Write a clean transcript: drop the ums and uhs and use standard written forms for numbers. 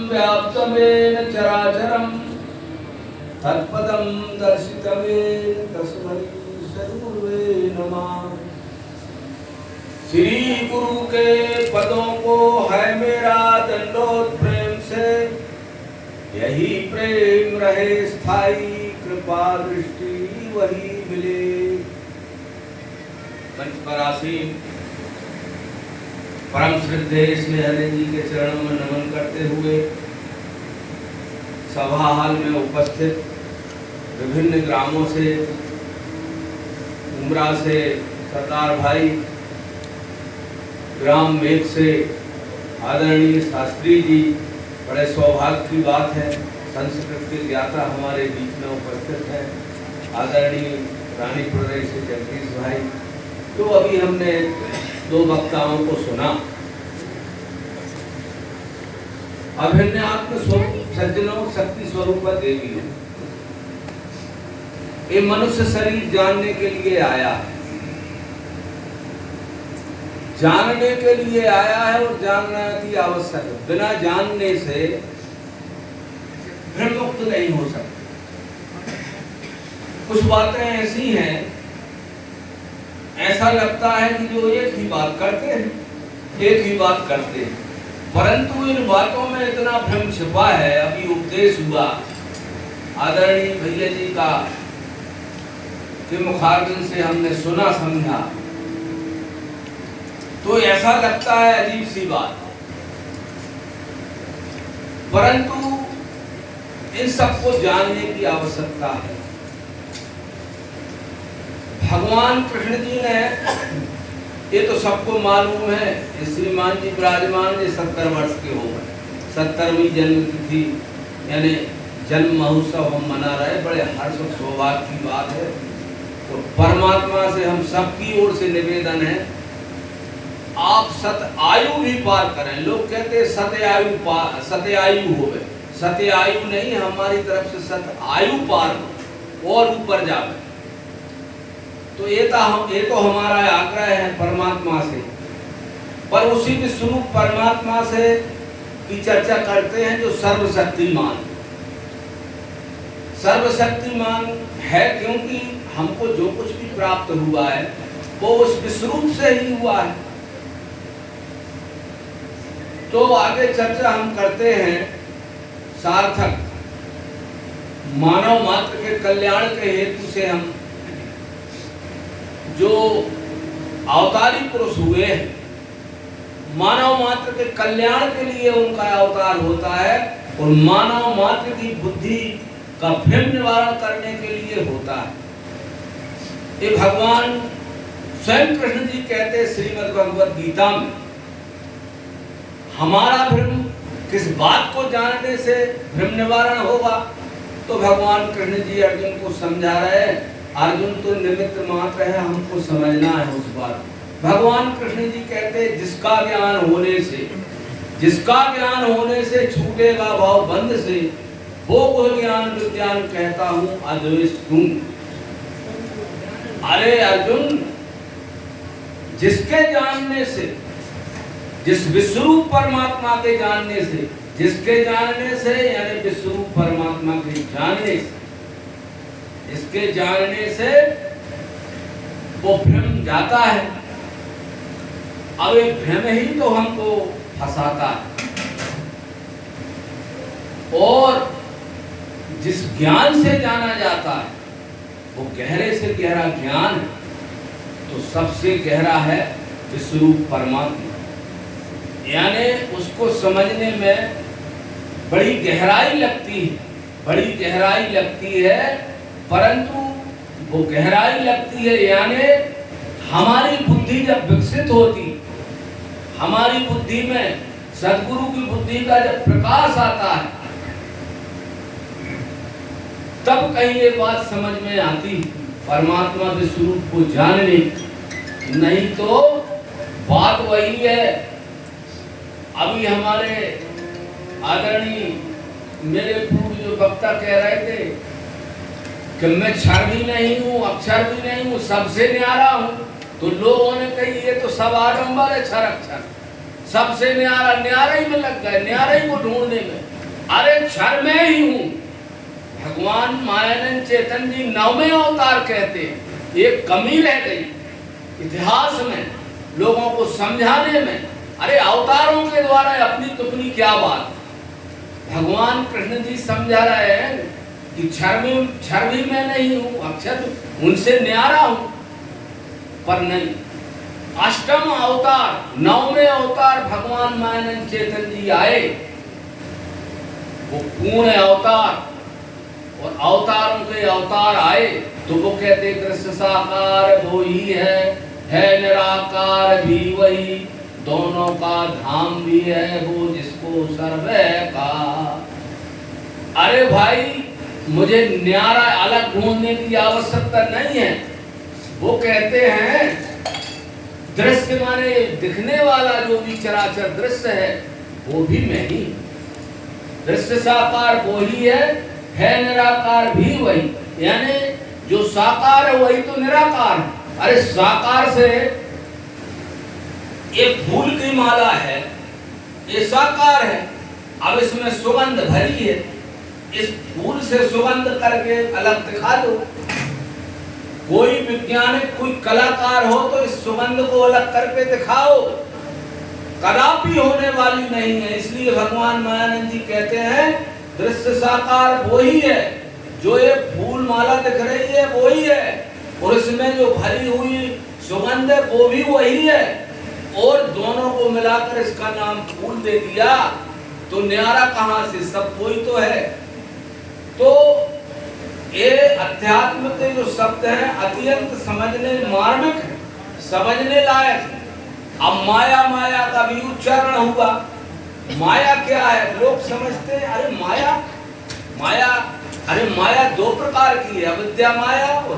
व्याप्तमेन चराचरं तत्पदं दर्शितमेन तस्मै सद्गुरुवे नमः। श्री गुरु के पदों को है मेरा दंडोत प्रेम से, यही प्रेम रहे स्थायी, कृपा दृष्टि वही मिले। मंच पर आसीन परम श्रद्धेय स्नेहानंद जी के चरणों में नमन करते हुए सभा हाल में उपस्थित विभिन्न ग्रामों से, उमरा से सरदार भाई, ग्राम मेघ से आदरणीय शास्त्री जी, बड़े सौभाग्य की बात है संस्कृत के ज्ञाता हमारे बीच में उपस्थित हैं। आदरणीय रानी प्रदेश से जगदीश भाई, तो अभी हमने दो वक्ताओं को सुना। अभिन्नात्म स्वरूप सज्जनों शक्ति स्वरूप देवी है। ये मनुष्य शरीर जानने के लिए आया है, जानने के लिए आया है और जानना की आवश्यक है। बिना जानने से भ्रम मुक्त नहीं हो सकता। कुछ बातें ऐसी हैं, ऐसा लगता है कि जो एक ही बात करते हैं, एक ही बात करते हैं, परंतु इन बातों में इतना भ्रम छिपा है। अभी उपदेश हुआ आदरणीय भैया जी का, के मुखारबिन से हमने सुना समझा, तो ऐसा लगता है अजीब सी बात, परंतु इन सबको जानने की आवश्यकता है। भगवान कृष्ण जी ने, ये तो सबको मालूम है, श्रीमान जी विराजमान जी 70 वर्ष के हो गए, 70वीं जन्म तिथि यानी जन्म महोत्सव हम मना रहे, बड़े हर्ष और सौभाग्य की बात है। तो परमात्मा से हम सबकी ओर से निवेदन है, आप सत आयु भी पार करें। लोग कहते हैं सत्यायु पार, सत्यायु हो गए, सत्यायु नहीं, हमारी तरफ से सत आयु पार हो और ऊपर जावे। तो ये तो हमारा आग्रह है परमात्मा से। पर उसी के स्वरूप परमात्मा से की चर्चा करते हैं जो सर्वशक्तिमान, सर्वशक्तिमान है, क्योंकि हमको जो कुछ भी प्राप्त हुआ है वो उस विश्वरूप से ही हुआ है। तो आगे चर्चा हम करते हैं सार्थक मानव मात्र के कल्याण के हेतु से हम जो अवतारी पुरुष हुए हैं, मानव मात्र के कल्याण के लिए उनका अवतार होता है और मानव मात्र की बुद्धि का भ्रम निवारण करने के लिए होता है। ये भगवान स्वयं कृष्ण जी कहते श्रीमद् भगवद गीता में, हमारा भ्रम किस बात को जानने से भ्रम निवारण होगा। तो भगवान कृष्ण जी अर्जुन को समझा रहे हैं, अर्जुन तो निमित्त मात्र है, हमको समझना है उस बात। भगवान कृष्ण जी कहते हैं जिसका ज्ञान होने से छूटेगा भाव बंध से, वो ज्ञान विज्ञान कहता हूँ अद्वैत तुम। अरे अर्जुन, जिसके जानने से, जिस विश्वरूप परमात्मा के जानने से, जिसके जानने से यानी विश्वरूप परमात्मा के जानने से, इसके जानने से वो भ्रम जाता है। अब ये भ्रम ही तो हमको फंसाता है। और जिस ज्ञान से जाना जाता है वो गहरे से गहरा ज्ञान है, तो सबसे गहरा है विश्वरूप परमात्मा। यानी उसको समझने में बड़ी गहराई लगती है, बड़ी गहराई लगती है, परंतु वो गहराई लगती है यानी हमारी बुद्धि जब विकसित होती, हमारी बुद्धि में सदगुरु की बुद्धि का जब प्रकाश आता है, तब कहीं ये बात समझ में आती परमात्मा के स्वरूप को जानने। नहीं तो बात वही है। अभी हमारे आदरणीय मेरे पूर्व जो वक्ता कह रहे थे कि मैं क्षर भी नहीं हूँ, अक्षर भी नहीं हूँ, सबसे न्यारा हूँ। तो लोगों ने कही ये तो सब आडंबर है, क्षर अक्षर सबसे न्यारा, न्यारा ही में लग गए, न्यारा ही को ढूंढने में। क्षर में ही हूं। भगवान मायानंद चेतन जी 9वें अवतार कहते हैं। एक कमी रह गई इतिहास में लोगों को समझाने में। अरे अवतारों के द्वारा अपनी तुपनी क्या बात। भगवान कृष्ण जी समझा रहे हैं कि क्षर भी मैं नहीं हूं, अक्षर उनसे न्यारा हूं, पर नहीं। अष्टम अवतार 9वें अवतार भगवान मायानंद चेतन जी आए, वो पूर्ण अवतार और अवतारों के अवतार आए तो वो कहते दृश्य साकार वो ही है निराकार भी वही, दोनों का धाम भी है वो जिसको सर्वे का। अरे भाई मुझे न्यारा अलग ढूंढने की आवश्यकता नहीं है। वो कहते हैं दृश्य माने दिखने वाला जो भी चराचर दृश्य है वो भी मैं ही। दृश्य साकार वो ही है निराकार भी वही। यानी जो साकार है वही तो निराकार है। अरे साकार से एक फूल की माला है, ये साकार है, अब इसमें सुगंध भरी है, इस फूल से सुगंध करके अलग दिखा दो। कोई वैज्ञानिक कोई कलाकार हो तो इस सुगंध को अलग करके दिखाओ, कदापि होने वाली नहीं है। इसलिए भगवान मायानंद जी कहते हैं दृश्य साकार वही है, जो ये फूल माला दिख रही है वही है, और इसमें जो भरी हुई सुगंध है वो भी वही है, और दोनों को मिलाकर इसका नाम फूल दे दिया तो न्यारा कहां से, सब कोई तो है। तो ये अध्यात्म के जो शब्द हैं अत्यंत समझने मार्मिक है, समझने लायक है। अब माया माया का भी उच्चारण हुआ। माया क्या है? लोग समझते हैं अरे माया माया, अरे माया दो प्रकार की है, अविद्या माया और